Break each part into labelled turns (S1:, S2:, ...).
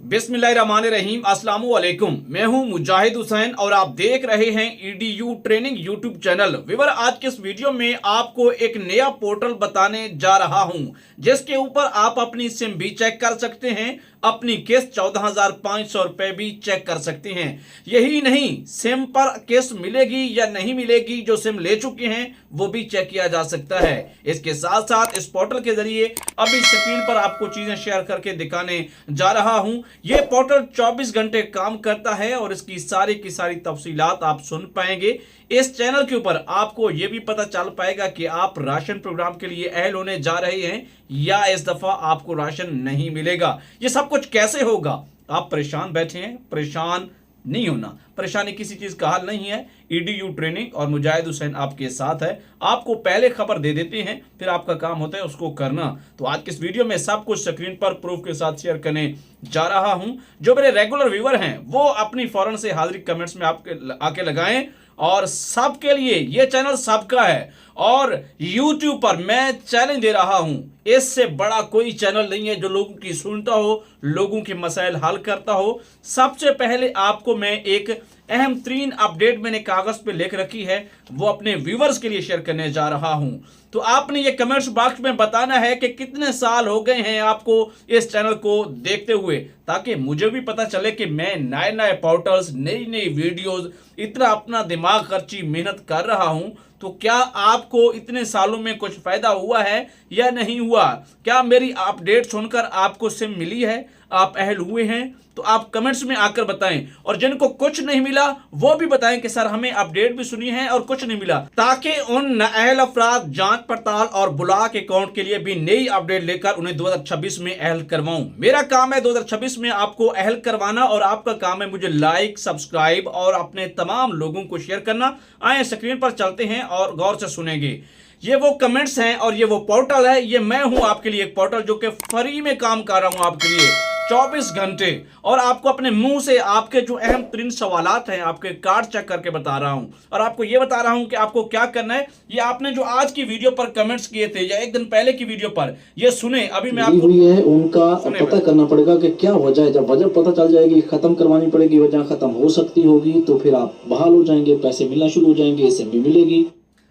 S1: बिस्मिल्लाहिर्रहमानिर्रहीम, अस्सलामु अलैकुम। मैं हूं मुजाहिद हुसैन और आप देख रहे हैं ईडीयू ट्रेनिंग यूट्यूब चैनल। विवर, आज के इस वीडियो में आपको एक नया पोर्टल बताने जा रहा हूं जिसके ऊपर आप अपनी सिम भी चेक कर सकते हैं, अपनी किस्त 14,500 रुपए भी चेक कर सकते हैं। यही नहीं, सिम पर किस्त मिलेगी या नहीं मिलेगी, जो सिम ले चुके हैं वो भी चेक किया जा सकता है। इसके साथ साथ इस पोर्टल के जरिए अभी स्क्रीन पर आपको चीजें शेयर करके दिखाने जा रहा हूं। यह पोर्टल 24 घंटे काम करता है और इसकी सारी की सारी तफसीलात आप सुन पाएंगे। इस चैनल के ऊपर आपको यह भी पता चल पाएगा कि आप राशन प्रोग्राम के लिए अहल होने जा रहे हैं या इस दफा आपको राशन नहीं मिलेगा। यह सब कुछ कैसे होगा? आप परेशान बैठे हैं, परेशान नहीं होना। परेशानी किसी चीज का हल नहीं है। ईडीयू ट्रेनिंग और मुजाहिद हुसैन आपके साथ है। आपको पहले खबर दे देते हैं, फिर आपका काम होता है उसको करना। तो आज के इस वीडियो में सब कुछ स्क्रीन पर प्रूफ के साथ शेयर करने जा रहा हूं। जो मेरे रेगुलर व्यूअर हैं वो अपनी फौरन से हाजिरी कमेंट्स में आपके आके लगाएं। और सबके लिए ये चैनल सबका है और YouTube पर मैं चैलेंज दे रहा हूं, इससे बड़ा कोई चैनल नहीं है जो लोगों की सुनता हो, लोगों के मसाइल हल करता हो। सबसे पहले आपको मैं एक अहम तरीन अपडेट मैंने कागज पे लिख रखी है, वो अपने व्यूवर्स के लिए शेयर करने जा रहा हूं। तो आपने ये कमेंट्स बॉक्स में बताना है कि कितने साल हो गए हैं आपको इस चैनल को देखते हुए, ताकि मुझे भी पता चले कि मैं नए नए पोर्टल्स, नई नई वीडियोस, इतना अपना दिमाग खर्ची मेहनत कर रहा हूं। तो क्या आपको इतने सालों में कुछ फायदा हुआ है या नहीं हुआ? क्या मेरी अपडेट सुनकर आपको सिम मिली है, आप अहल हुए हैं? तो आप कमेंट्स में आकर बताएं। और जिनको कुछ नहीं मिला वो भी बताएं कि सर हमें अपडेट भी सुनी है और कुछ नहीं मिला, ताकि उन नाअहल अफराद जांच पड़ताल और ब्लॉक अकाउंट के लिए भी नई अपडेट लेकर उन्हें 2026 में अहल करवाऊं। मेरा काम है 2026 में आपको अहल करवाना और आपका काम है मुझे लाइक, सब्सक्राइब और अपने तमाम लोगों को शेयर करना। आए स्क्रीन पर चलते हैं और गौर से सुनेंगे। ये वो कमेंट्स हैं और ये वो पोर्टल है। ये मैं हूं आपके लिए एक पोर्टल जो कि फ्री में काम कर रहा हूं आपके लिए 24 घंटे, और आपको अपने मुंह से आपके जो अहम तरीन सवालात हैं आपके कार्ड चेक करके बता रहा हूं। और आपको यह बता रहा हूं कि आपको क्या करना है। ये आपने जो आज की वीडियो पर कमेंट्स किए थे या एक दिन पहले की वीडियो पर, ये सुने। अभी मैं आपको
S2: है उनका पता करना पड़ेगा कि क्या वजह है। जब वजह पता चल जाएगी, खत्म करवानी पड़ेगी, वजह खत्म हो सकती होगी, तो फिर आप बहाल हो जाएंगे, पैसे मिलना शुरू हो जाएंगे, इससे भी मिलेगी।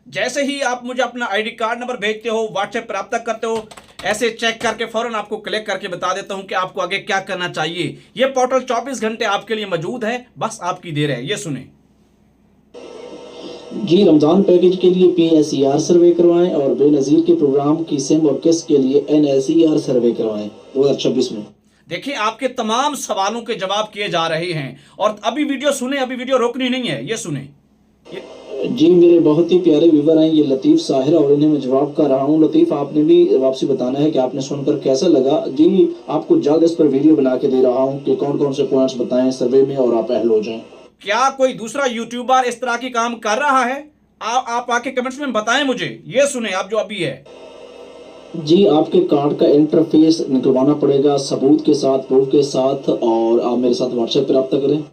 S1: जैसे ही आप मुझे अपना आईडी कार्ड नंबर भेजते हो, व्हाट्सएप पर रब्ता करते हो, ऐसे चेक करके फौरन आपको क्लिक करके बता देता हूं कि आपको आगे क्या करना चाहिए। यह पोर्टल 24 घंटे आपके लिए मौजूद है, बस आपकी देर है। ये सुने
S2: जी, रमजान पैकेज के लिए PSER सर्वे करवाएं और बेनजीर के प्रोग्राम की सिम और किस्त के लिए NSER सर्वे करवाएं 2026 में।
S1: देखिए, आपके तमाम सवालों के जवाब किए जा रहे हैं। और अभी वीडियो सुने, अभी वीडियो रोकनी नहीं है। ये सुने।
S2: जी, मेरे बहुत ही प्यारे व्यूवर हैं ये लतीफ साहिर, और इन्हें मैं जवाब कर रहा हूँ। लतीफ, आपने भी वापसी बताना है कि आपने सुनकर कैसा लगा। जी, आपको जल्द इस पर वीडियो बना के दे रहा हूँ कि कौन कौन से पॉइंट्स बताएं सर्वे में और आप अहल हो जाएं।
S1: क्या कोई दूसरा यूट्यूबर इस तरह की काम कर रहा है? आप आके कमेंट्स में बताएं मुझे। ये सुने आप जो अभी है।
S2: जी, आपके कार्ड का इंटरफेस निकलवाना पड़ेगा सबूत के साथ, प्रूफ के साथ, और आप मेरे साथ व्हाट्सएप पर रब्ता करें।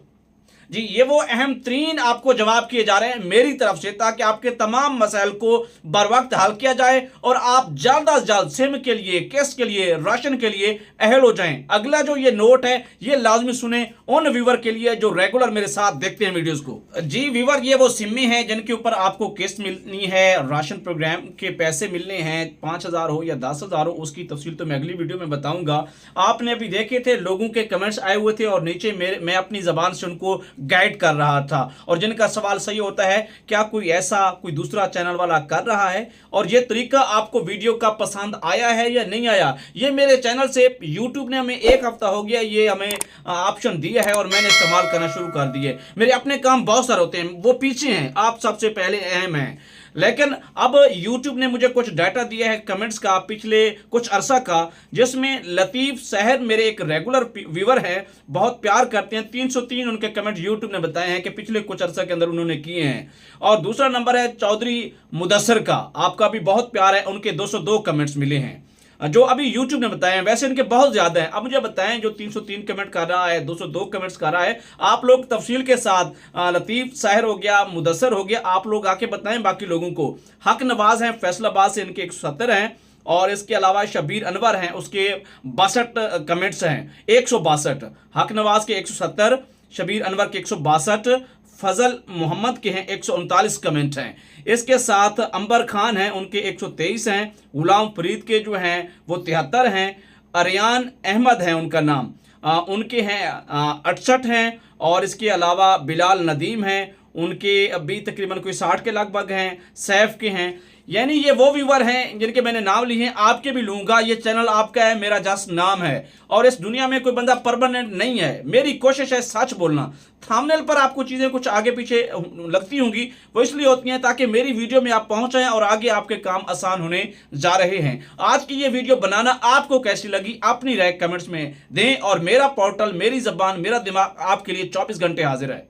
S1: जी, ये वो अहम तरीन आपको जवाब किए जा रहे हैं मेरी तरफ से, ताकि आपके तमाम मसाइल को बर वक्त हल किया जाए और आप जल्द अज जल्द सिम के लिए, किस्त के लिए, राशन के लिए अहल हो जाएं। अगला जो ये नोट है ये लाजमी सुने उन व्यूवर के लिए जो रेगुलर मेरे साथ देखते हैं वीडियोस को। जी व्यूवर, ये वो सिमें हैं जिनके ऊपर आपको किस्त मिलनी है, राशन प्रोग्राम के पैसे मिलने हैं, 5,000 हो या 10,000 हो, उसकी तफसील तो मैं अगली वीडियो में बताऊंगा। आपने अभी देखे थे, लोगों के कमेंट्स आए हुए थे और नीचे मैं अपनी जबान से उनको गाइड कर रहा था। और जिनका सवाल सही होता है, क्या कोई ऐसा कोई दूसरा चैनल वाला कर रहा है और ये तरीका आपको वीडियो का पसंद आया है या नहीं आया? ये मेरे चैनल से YouTube ने हमें 1 हफ्ता हो गया ये हमें ऑप्शन दिया है और मैंने इस्तेमाल करना शुरू कर दिए। मेरे अपने काम बहुत सारे होते हैं, वो पीछे हैं, आप सबसे पहले अहम हैं। लेकिन अब YouTube ने मुझे कुछ डाटा दिया है कमेंट्स का पिछले कुछ अरसा का, जिसमें लतीफ सहर मेरे एक रेगुलर व्यूअर हैं, बहुत प्यार करते हैं। 303 उनके कमेंट YouTube ने बताए हैं कि पिछले कुछ अरसा के अंदर उन्होंने किए हैं। और दूसरा नंबर है चौधरी मुदस्सर का, आपका भी बहुत प्यार है, उनके 202 कमेंट्स मिले हैं जो अभी YouTube ने बताए हैं। वैसे इनके बहुत ज्यादा हैं। अब मुझे बताएं, जो 303 कमेंट कर रहा है, 202 कमेंट्स कर रहा है, आप लोग तफसील के साथ, लतीफ साहिर हो गया, मुदस्सर हो गया, आप लोग आके बताएं बाकी लोगों को। हक नवाज हैं फैसलाबाद से, इनके 170 हैं। और इसके अलावा शबीर अनवर हैं, उसके 62 कमेंट्स हैं, 162। हक नवाज के 170, शबीर अनवर के 162, फजल मोहम्मद के हैं 139 कमेंट हैं। इसके साथ अंबर खान हैं, उनके 123 हैं। गुलाम फरीद के जो हैं वो 73 हैं। अरियान अहमद हैं उनका नाम, उनके हैं 68 हैं। और इसके अलावा बिलाल नदीम हैं, उनके अभी तकरीबन कोई 60 के लगभग हैं। सैफ के हैं। यानी ये वो व्यूवर हैं जिनके मैंने नाम लिए हैं, आपके भी लूंगा। ये चैनल आपका है, मेरा जस्ट नाम है, और इस दुनिया में कोई बंदा परमानेंट नहीं है। मेरी कोशिश है सच बोलना। थंबनेल पर आपको चीज़ें कुछ आगे पीछे लगती होंगी, वो इसलिए होती हैं ताकि मेरी वीडियो में आप पहुंच जाएं और आगे आपके काम आसान होने जा रहे हैं। आज की ये वीडियो बनाना आपको कैसी लगी, अपनी राय कमेंट्स में दें। और मेरा पोर्टल, मेरी जबान, मेरा दिमाग आपके लिए 24 घंटे हाजिर है।